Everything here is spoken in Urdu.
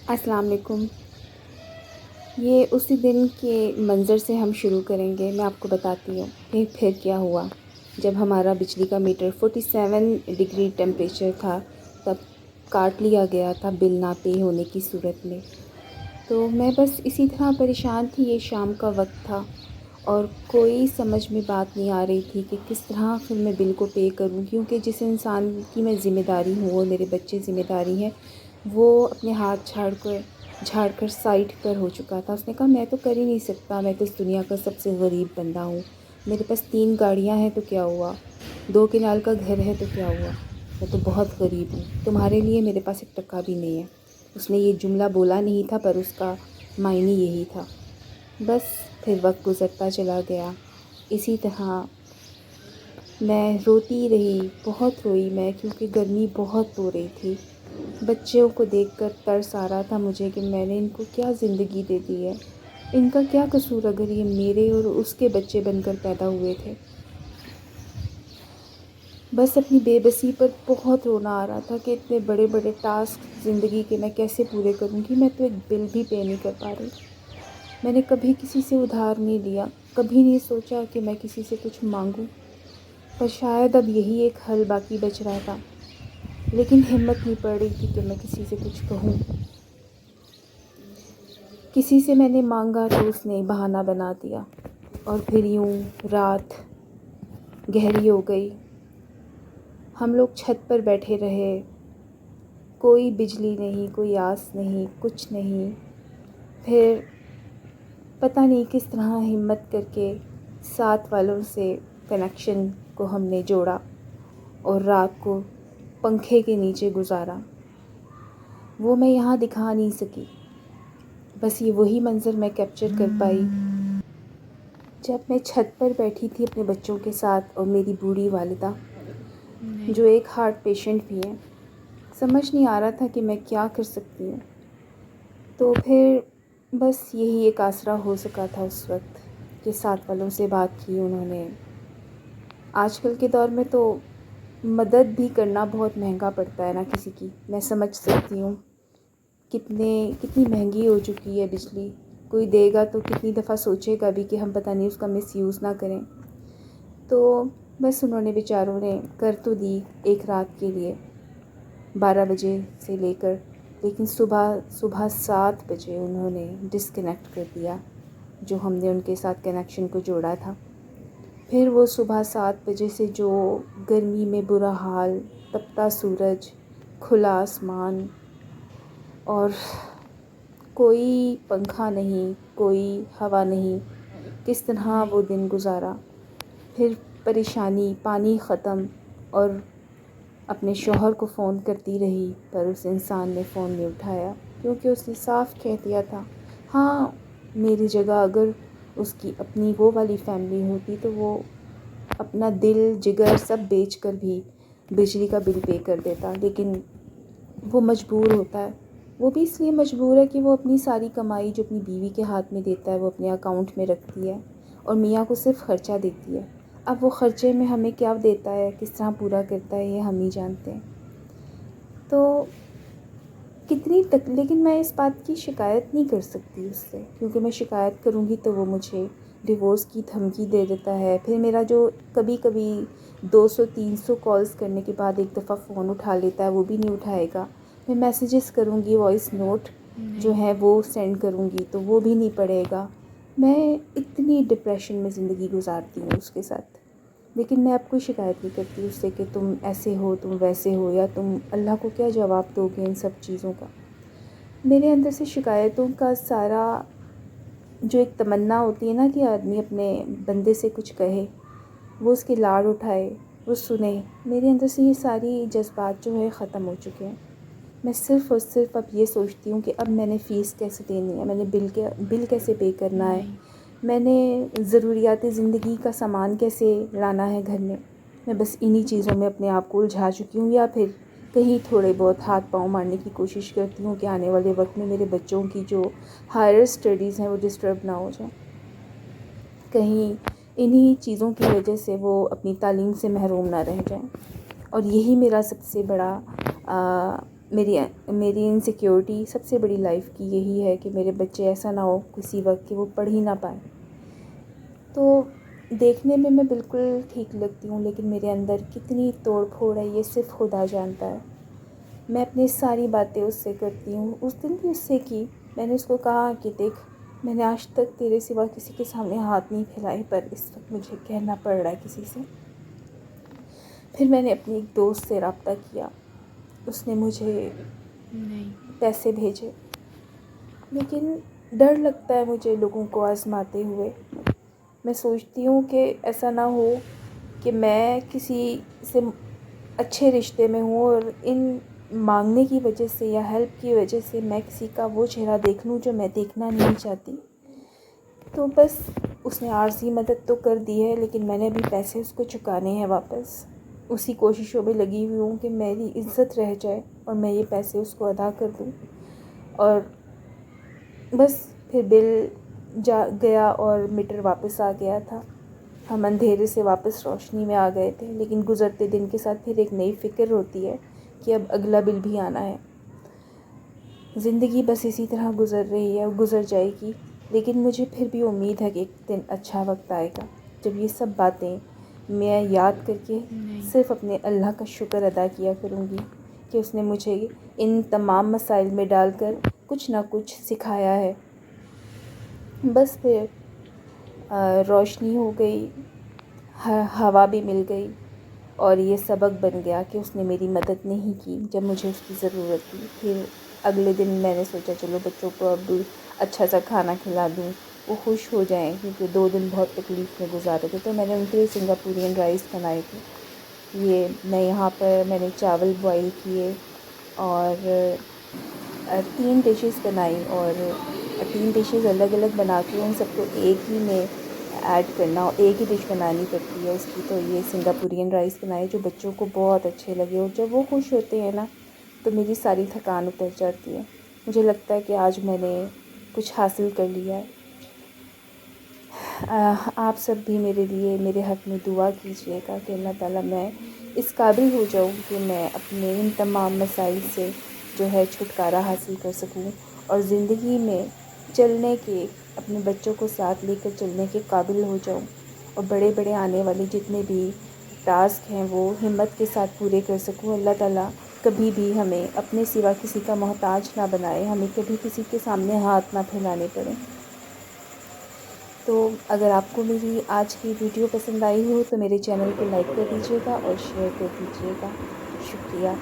السلام علیکم۔ یہ اسی دن کے منظر سے ہم شروع کریں گے۔ میں آپ کو بتاتی ہوں کہ پھر کیا ہوا جب ہمارا بجلی کا میٹر 47 ڈگری ٹیمپریچر تھا، تب کاٹ لیا گیا تھا بل نہ پے ہونے کی صورت میں۔ تو میں بس اسی طرح پریشان تھی، یہ شام کا وقت تھا اور کوئی سمجھ میں بات نہیں آ رہی تھی کہ کس طرح پھر میں بل کو پے کروں، کیونکہ جس انسان کی میں ذمہ داری ہوں، وہ میرے بچے ذمہ داری ہیں، وہ اپنے ہاتھ جھاڑ کر سائڈ پر ہو چکا تھا۔ اس نے کہا میں تو کر ہی نہیں سکتا، میں تو اس دنیا کا سب سے غریب بندہ ہوں، میرے پاس 3 گاڑیاں ہیں تو کیا ہوا، 2 کنال کا گھر ہے تو کیا ہوا، میں تو بہت غریب ہوں، تمہارے لیے میرے پاس 1 ٹکا بھی نہیں ہے۔ اس نے یہ جملہ بولا نہیں تھا، پر اس کا معنی یہی تھا۔ بس پھر وقت گزرتا چلا گیا، اسی طرح میں روتی رہی، بہت روئی میں، کیونکہ گرمی بہت ہو رہی تھی۔ بچوں کو دیکھ کر ترس آ رہا تھا مجھے کہ میں نے ان کو کیا زندگی دے دی ہے، ان کا کیا قصور اگر یہ میرے اور اس کے بچے بن کر پیدا ہوئے تھے۔ بس اپنی بے بسی پر بہت رونا آ رہا تھا کہ اتنے بڑے بڑے ٹاسک زندگی کے میں کیسے پورے کروں گی، میں تو ایک بل بھی پے نہیں کر پا رہی۔ میں نے کبھی کسی سے ادھار نہیں لیا، کبھی نہیں سوچا کہ میں کسی سے کچھ مانگوں، پر شاید اب یہی ایک حل باقی بچ رہا تھا، لیکن ہمت نہیں پڑ رہی تھی کہ میں کسی سے کچھ کہوں۔ کسی سے میں نے مانگا تو اس نے بہانہ بنا دیا، اور پھر یوں رات گہری ہو گئی۔ ہم لوگ چھت پر بیٹھے رہے، کوئی بجلی نہیں، کوئی آس نہیں، کچھ نہیں۔ پھر پتہ نہیں کس طرح ہمت کر کے ساتھ والوں سے کنیکشن کو ہم نے جوڑا اور رات کو پنکھے کے نیچے گزارا۔ وہ میں یہاں دکھا نہیں سکی، بس یہ وہی منظر میں کیپچر کر پائی جب میں چھت پر بیٹھی تھی اپنے بچوں کے ساتھ، اور میری بوڑھی والدہ جو ایک ہارٹ پیشنٹ بھی ہے۔ سمجھ نہیں آ رہا تھا کہ میں کیا کر سکتی ہوں۔ تو پھر بس یہی ایک آسرا ہو سکا تھا اس وقت کہ ساتھ والوں سے بات کی انہوں نے۔ آج کل کے دور میں تو مدد بھی کرنا بہت مہنگا پڑتا ہے نا کسی کی، میں سمجھ سکتی ہوں کتنی مہنگی ہو چکی ہے بجلی، کوئی دے گا تو کتنی دفعہ سوچے گا بھی کہ ہم پتہ نہیں اس کا مس یوز نہ کریں۔ تو بس انہوں نے بیچاروں نے کر تو دی ایک رات کے لیے 12 بجے سے لے کر، لیکن صبح 7 بجے انہوں نے ڈسکنیکٹ کر دیا جو ہم نے ان کے ساتھ کنیکشن کو جوڑا تھا۔ پھر وہ صبح 7 بجے سے جو گرمی میں برا حال، تپتا سورج، کھلا آسمان، اور کوئی پنکھا نہیں، کوئی ہوا نہیں، کس طرح وہ دن گزارا۔ پھر پریشانی، پانی ختم، اور اپنے شوہر کو فون کرتی رہی، پر اس انسان نے فون نہیں اٹھایا، کیونکہ اس نے صاف کہہ دیا تھا ہاں میری جگہ اگر اس کی اپنی وہ والی فیملی ہوتی تو وہ اپنا دل جگر سب بیچ کر بھی بجلی کا بل پے کر دیتا، لیکن وہ مجبور ہوتا ہے۔ وہ بھی اس لیے مجبور ہے کہ وہ اپنی ساری کمائی جو اپنی بیوی کے ہاتھ میں دیتا ہے وہ اپنے اکاؤنٹ میں رکھتی ہے، اور میاں کو صرف خرچہ دیتی ہے۔ اب وہ خرچے میں ہمیں کیا دیتا ہے، کس طرح پورا کرتا ہے، یہ ہم ہی جانتے ہیں۔ تو لیکن میں اس بات کی شکایت نہیں کر سکتی اس سے، کیونکہ میں شکایت کروں گی تو وہ مجھے ڈیورس کی دھمکی دے دیتا ہے۔ پھر میرا جو کبھی 200-300 کالز کرنے کے بعد ایک دفعہ فون اٹھا لیتا ہے، وہ بھی نہیں اٹھائے گا۔ میں میسیجز کروں گی، وائس نوٹ جو ہے وہ سینڈ کروں گی تو وہ بھی نہیں پڑے گا۔ میں اتنی ڈپریشن میں زندگی گزارتی ہوں اس کے ساتھ، لیکن میں اب کوئی شکایت نہیں کرتی اس سے کہ تم ایسے ہو، تم ویسے ہو، یا تم اللہ کو کیا جواب دو گے ان سب چیزوں کا۔ میرے اندر سے شکایتوں کا سارا جو ایک تمنا ہوتی ہے نا کہ آدمی اپنے بندے سے کچھ کہے، وہ اس کے لاڑ اٹھائے، وہ سنے، میرے اندر سے یہ ساری جذبات جو ہے ختم ہو چکے ہیں۔ میں صرف اور صرف اب یہ سوچتی ہوں کہ اب میں نے فیس کیسے دینی ہے، میں نے بل کیسے پے کرنا ہے، میں نے ضروریات زندگی کا سامان کیسے لانا ہے گھر میں بس انہی چیزوں میں اپنے آپ کو الجھا چکی ہوں، یا پھر کہیں تھوڑے بہت ہاتھ پاؤں مارنے کی کوشش کرتی ہوں کہ آنے والے وقت میں میرے بچوں کی جو ہائر اسٹڈیز ہیں وہ ڈسٹرب نہ ہو جائیں، کہیں انہی چیزوں کی وجہ سے وہ اپنی تعلیم سے محروم نہ رہ جائیں۔ اور یہی میرا سب سے بڑا میری انسیکیورٹی سب سے بڑی لائف کی یہی ہے کہ میرے بچے ایسا نہ ہو کسی وقت کہ وہ پڑھ ہی نہ پائیں. تو دیکھنے میں بالکل ٹھیک لگتی ہوں، لیکن میرے اندر کتنی توڑ پھوڑ ہے یہ صرف خدا جانتا ہے. میں اپنی ساری باتیں اس سے کرتی ہوں. اس دن بھی اس سے کی. میں نے اس کو کہا کہ دیکھ، میں نے آج تک تیرے سوا کسی کے سامنے ہاتھ نہیں پھیلائے، پر اس وقت مجھے کہنا پڑ رہا ہے کسی سے. پھر میں نے اپنی ایک دوست سے رابطہ کیا. اس نے مجھے پیسے بھیجے، لیکن ڈر لگتا ہے مجھے لوگوں کو آزماتے ہوئے. میں سوچتی ہوں کہ ایسا نہ ہو کہ میں کسی سے اچھے رشتے میں ہوں اور ان مانگنے کی وجہ سے یا ہیلپ کی وجہ سے میں کسی کا وہ چہرہ دیکھ لوں جو میں دیکھنا نہیں چاہتی. تو بس اس نے عارضی مدد تو کر دی ہے، لیکن میں نے ابھی پیسے اس کو چکانے ہیں واپس. اسی کوششوں میں لگی ہوئی ہوں کہ میری عزت رہ جائے اور میں یہ پیسے اس کو ادا کر دوں. اور بس پھر بل گیا اور میٹر واپس آ گیا تھا. ہم اندھیرے سے واپس روشنی میں آ گئے تھے، لیکن گزرتے دن کے ساتھ پھر ایک نئی فکر ہوتی ہے کہ اب اگلا بل بھی آنا ہے. زندگی بس اسی طرح گزر رہی ہے اور گزر جائے گی، لیکن مجھے پھر بھی امید ہے کہ ایک دن اچھا وقت آئے گا جب یہ سب باتیں میں یاد کر کے صرف اپنے اللہ کا شکر ادا کیا کروں گی کہ اس نے مجھے ان تمام مسائل میں ڈال کر کچھ نہ کچھ سکھایا ہے. بس پھر روشنی ہو گئی، ہوا بھی مل گئی، اور یہ سبق بن گیا کہ اس نے میری مدد نہیں کی جب مجھے اس کی ضرورت تھی. پھر اگلے دن میں نے سوچا چلو بچوں کو اب اچھا سا کھانا کھلا دوں، وہ خوش ہو جائیں، کیونکہ 2 دن بہت تکلیف میں گزارے تھے. تو میں نے ان کے لیے سنگاپورین رائس بنائے تھے. میں نے چاول بوائل کیے اور 3 ڈشز بنائی، اور 3 ڈشز الگ الگ بنا کے ان سب کو ایک ہی میں ایڈ کرنا، ایک ہی ڈش بنانی پڑتی ہے اس کی. تو یہ سنگاپورین رائس بنائے جو بچوں کو بہت اچھے لگے، اور جب وہ خوش ہوتے ہیں نا تو میری ساری تھکان اتر جاتی ہے. مجھے لگتا ہے کہ آج میں نے کچھ حاصل کر لیا ہے. آپ سب بھی میرے لیے میرے حق میں دعا کیجیے گا کہ اللہ تعالیٰ میں اس قابل ہو جاؤں کہ میں اپنے ان تمام مسائل سے جو ہے چھٹکارا حاصل کر سکوں، اور زندگی میں چلنے کے، اپنے بچوں کو ساتھ لے کر چلنے کے قابل ہو جاؤں، اور بڑے بڑے آنے والے جتنے بھی ٹاسک ہیں وہ ہمت کے ساتھ پورے کر سکوں. اللہ تعالیٰ کبھی بھی ہمیں اپنے سوا کسی کا محتاج نہ بنائے، ہمیں کبھی کسی کے سامنے ہاتھ نہ پھیلانے پڑیں. تو اگر آپ کو میری آج کی ویڈیو پسند آئی ہو تو میرے چینل کو لائک کر دیجیے گا اور شیئر کر دیجیے گا. شکریہ.